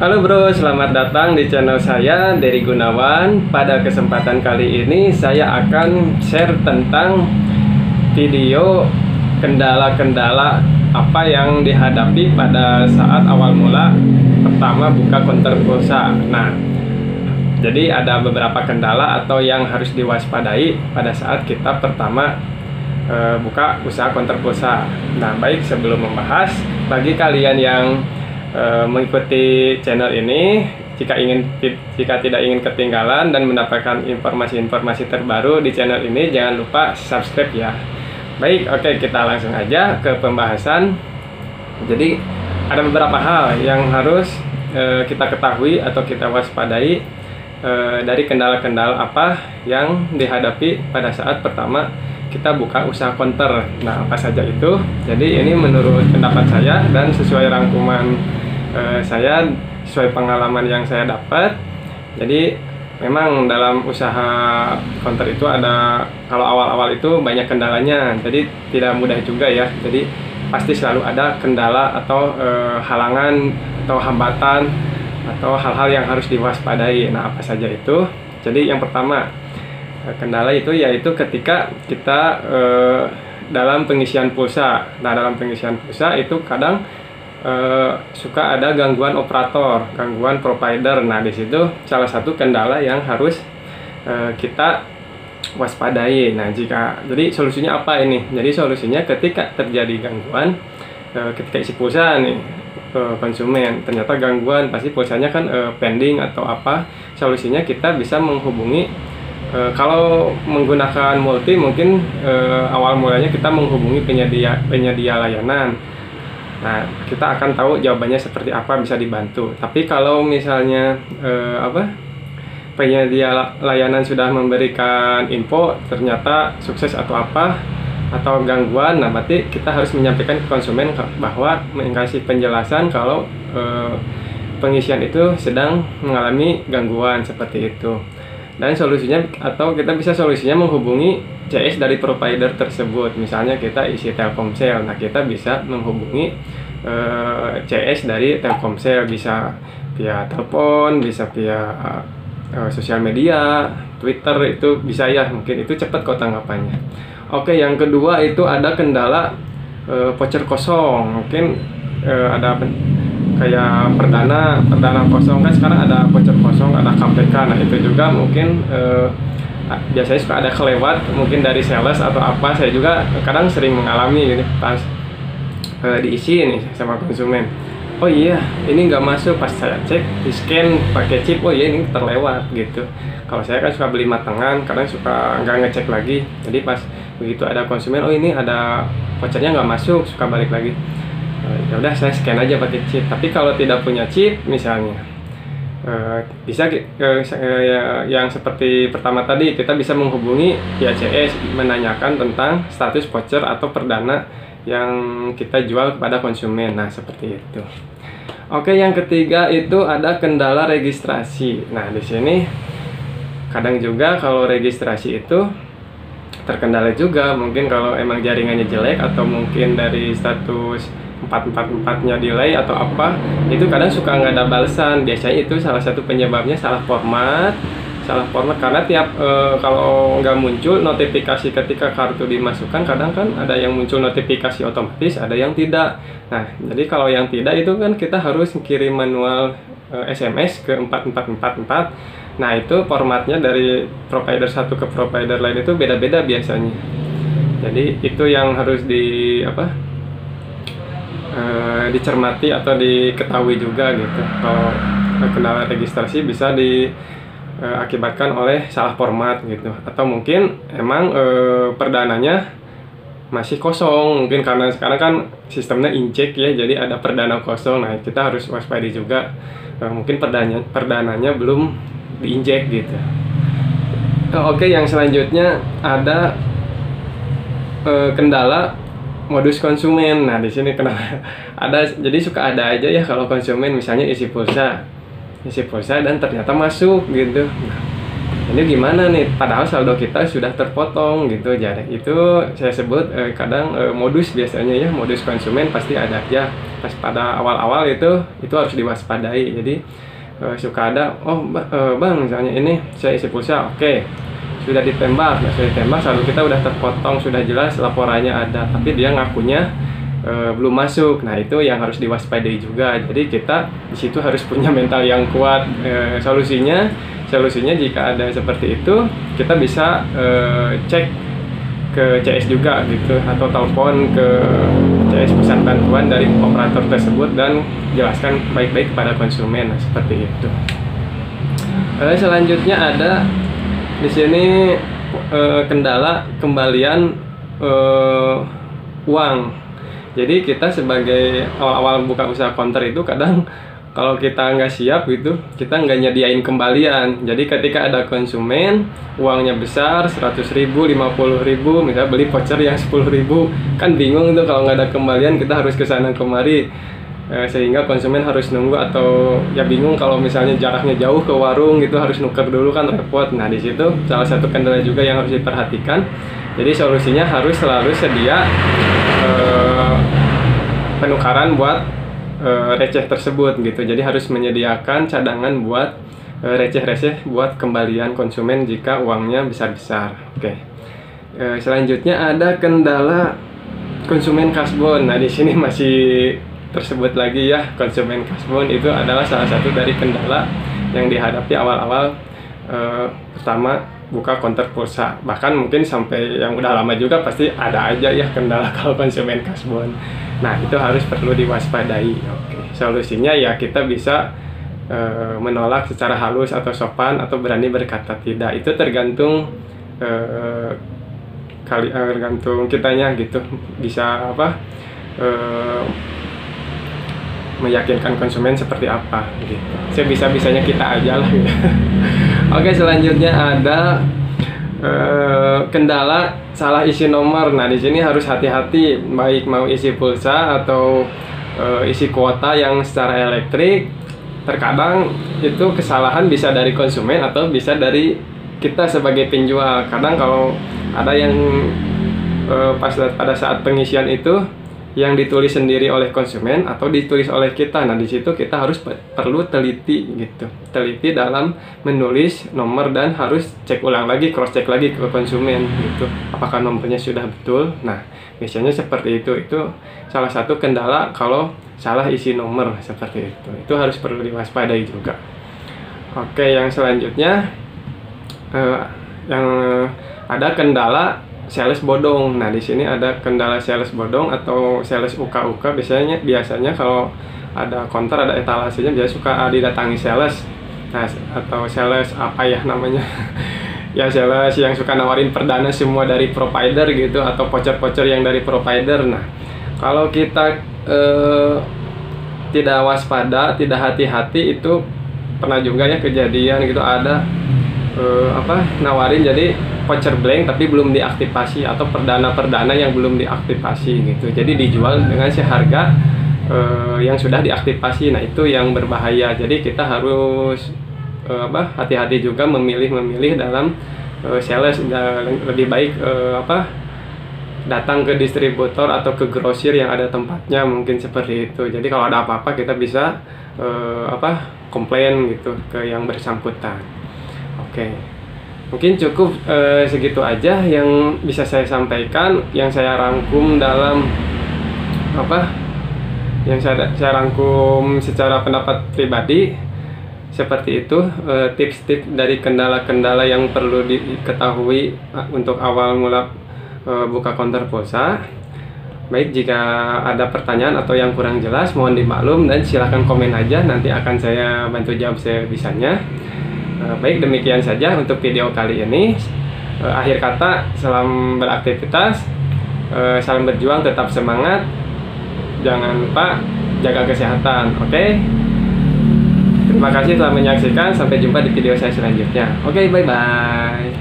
Halo bro, selamat datang di channel saya, Dery Gunawan. Pada kesempatan kali ini saya akan share tentang video kendala-kendala apa yang dihadapi pada saat awal mula pertama buka konter pulsa. Nah, jadi ada beberapa kendala atau yang harus diwaspadai pada saat kita pertama buka usaha konter pulsa. Nah, baik sebelum membahas, bagi kalian yang mengikuti channel ini, jika tidak ingin ketinggalan dan mendapatkan informasi-informasi terbaru di channel ini, jangan lupa subscribe ya. Baik, oke, kita langsung aja ke pembahasan. Jadi ada beberapa hal yang harus kita ketahui atau kita waspadai dari kendala-kendala apa yang dihadapi pada saat pertama kita buka usaha konter. Nah, apa saja itu? Jadi ini menurut pendapat saya dan sesuai rangkuman saya, sesuai pengalaman yang saya dapat. Jadi memang dalam usaha konter itu ada, kalau awal-awal itu banyak kendalanya, jadi tidak mudah juga ya. Jadi pasti selalu ada kendala atau halangan atau hambatan atau hal-hal yang harus diwaspadai. Nah, apa saja itu? Jadi yang pertama, kendala itu yaitu ketika kita dalam pengisian pulsa. Nah, dalam pengisian pulsa itu kadang suka ada gangguan operator, gangguan provider. Nah, di situ salah satu kendala yang harus kita waspadai. Nah, jadi solusinya apa ini? Jadi solusinya ketika terjadi gangguan ketika isi pulsa nih, konsumen ternyata gangguan, pasti pulsanya kan pending atau apa. Solusinya kita bisa menghubungi, kalau menggunakan multi mungkin awal mulanya kita menghubungi penyedia layanan. Nah, kita akan tahu jawabannya seperti apa, bisa dibantu. Tapi kalau misalnya penyedia layanan sudah memberikan info ternyata sukses atau apa atau gangguan, nah berarti kita harus menyampaikan ke konsumen bahwa mengasih penjelasan kalau pengisian itu sedang mengalami gangguan seperti itu. Dan solusinya, atau kita bisa solusinya menghubungi CS dari provider tersebut. Misalnya kita isi Telkomsel, nah kita bisa menghubungi CS dari Telkomsel, bisa via telepon, bisa via sosial media, Twitter, itu bisa ya, mungkin itu cepat kok tanggapannya. Oke, yang kedua itu ada kendala voucher kosong. Mungkin ada kayak perdana kosong, kan sekarang ada voucher kosong, ada KPK. Nah, itu juga mungkin biasanya suka ada kelewat mungkin dari sales atau apa. Saya juga kadang sering mengalami ini pas diisi nih sama konsumen, oh iya ini nggak masuk, pas saya cek di scan pakai chip, oh iya ini terlewat gitu. Kalau saya kan suka beli matengan, kadang suka nggak ngecek lagi, jadi pas begitu ada konsumen, oh ini ada vouchernya nggak masuk, suka balik lagi. Ya udah, saya scan aja pakai chip. Tapi kalau tidak punya chip misalnya, bisa yang seperti pertama tadi, kita bisa menghubungi via CS, menanyakan tentang status voucher atau perdana yang kita jual kepada konsumen. Nah, seperti itu. Oke, yang ketiga itu ada kendala registrasi. Nah, di sini kadang juga kalau registrasi itu terkendala juga, mungkin kalau emang jaringannya jelek atau mungkin dari status 444-nya delay atau apa, itu kadang suka nggak ada balasan. Biasanya itu salah satu penyebabnya salah format karena tiap kalau nggak muncul notifikasi ketika kartu dimasukkan, kadang kan ada yang muncul notifikasi otomatis, ada yang tidak. Nah, jadi kalau yang tidak itu kan kita harus kirim manual SMS ke 4444. Nah, itu formatnya dari provider satu ke provider lain itu beda-beda biasanya. Jadi itu yang harus dicermati atau diketahui juga gitu. Kalau kendala registrasi bisa diakibatkan oleh salah format gitu, atau mungkin emang perdananya masih kosong, mungkin karena sekarang kan sistemnya injek ya, jadi ada perdana kosong. Nah, kita harus waspada juga, mungkin perdananya belum diinjek gitu. Oke, yang selanjutnya ada kendala modus konsumen. Nah, di sini kenapa ada, jadi suka ada aja ya kalau konsumen misalnya isi pulsa dan ternyata masuk gitu. Nah, ini gimana nih, padahal saldo kita sudah terpotong gitu. Jadi itu saya sebut kadang modus, biasanya ya modus konsumen pasti ada ya pas pada awal-awal itu harus diwaspadai. Jadi suka ada, oh bang misalnya ini saya isi pulsa, oke, sudah ditembak, saldo kita udah terpotong, sudah jelas laporannya ada, tapi dia ngakunya belum masuk. Nah itu yang harus diwaspadai juga. Jadi kita di situ harus punya mental yang kuat. Solusinya jika ada seperti itu, kita bisa cek ke CS juga gitu, atau telepon ke CS pusat bantuan dari operator tersebut dan jelaskan baik-baik kepada konsumen. Nah, seperti itu. Selanjutnya ada di sini kendala kembalian uang. Jadi kita sebagai awal-awal buka usaha counter itu kadang kalau kita nggak siap gitu, kita nggak nyediain kembalian. Jadi ketika ada konsumen uangnya besar 100.000, 50.000, misalnya beli voucher yang 10.000, kan bingung tuh kalau nggak ada kembalian, kita harus ke sana kemari. Sehingga konsumen harus nunggu, atau ya bingung kalau misalnya jaraknya jauh ke warung gitu, harus nuker dulu kan repot. Nah di situ salah satu kendala juga yang harus diperhatikan. Jadi solusinya harus selalu sedia penukaran buat receh tersebut gitu. Jadi harus menyediakan cadangan buat receh-receh buat kembalian konsumen jika uangnya besar-besar. Oke. Selanjutnya ada kendala konsumen kasbon. Nah di sini masih tersebut lagi ya, konsumen kasbon itu adalah salah satu dari kendala yang dihadapi awal-awal pertama buka counter pulsa. Bahkan mungkin sampai yang udah lama juga pasti ada aja ya kendala kalau konsumen kasbon. Nah itu harus perlu diwaspadai. Oke. Solusinya ya kita bisa menolak secara halus atau sopan, atau berani berkata tidak. Itu tergantung tergantung kitanya gitu, bisa apa meyakinkan konsumen seperti apa gitu. Sebisa-bisanya kita aja lah gitu. Oke, selanjutnya ada kendala salah isi nomor. Nah di sini harus hati-hati, baik mau isi pulsa atau isi kuota yang secara elektrik. Terkadang itu kesalahan bisa dari konsumen atau bisa dari kita sebagai penjual. Kadang kalau ada yang pada saat pengisian itu yang ditulis sendiri oleh konsumen atau ditulis oleh kita. Nah di situ kita harus perlu teliti gitu, teliti dalam menulis nomor, dan harus cek ulang lagi, cross check lagi ke konsumen gitu, apakah nomornya sudah betul. Nah biasanya seperti itu salah satu kendala kalau salah isi nomor seperti itu harus perlu diwaspadai juga. Oke, yang selanjutnya yang ada kendala sales bodong. Nah di sini ada kendala sales bodong atau sales uka-uka. Biasanya kalau ada counter, ada etalasenya, biasa suka didatangi sales. Nah atau sales apa ya namanya? Ya sales yang suka nawarin perdana semua dari provider gitu, atau voucher-voucher yang dari provider. Nah kalau kita tidak waspada, tidak hati-hati, itu pernah juga ya kejadian gitu, ada nawarin jadi voucher blank tapi belum diaktifasi, atau perdana yang belum diaktifasi gitu. Jadi dijual dengan seharga yang sudah diaktifasi. Nah itu yang berbahaya. Jadi kita harus hati-hati juga memilih dalam sales. Lebih baik datang ke distributor atau ke grosir yang ada tempatnya, mungkin seperti itu. Jadi kalau ada apa-apa kita bisa komplain gitu ke yang bersangkutan. Oke, mungkin cukup segitu aja yang bisa saya sampaikan, yang saya rangkum dalam yang saya rangkum secara pendapat pribadi. Seperti itu tips-tips dari kendala-kendala yang perlu diketahui untuk awal mula buka counter pulsa. Baik, jika ada pertanyaan atau yang kurang jelas mohon dimaklum, dan silahkan komen aja, nanti akan saya bantu jawab sebisanya. Baik, demikian saja untuk video kali ini. Akhir kata, salam beraktivitas, salam berjuang, tetap semangat, jangan lupa jaga kesehatan. Oke? Terima kasih telah menyaksikan, sampai jumpa di video saya selanjutnya. Oke, bye-bye.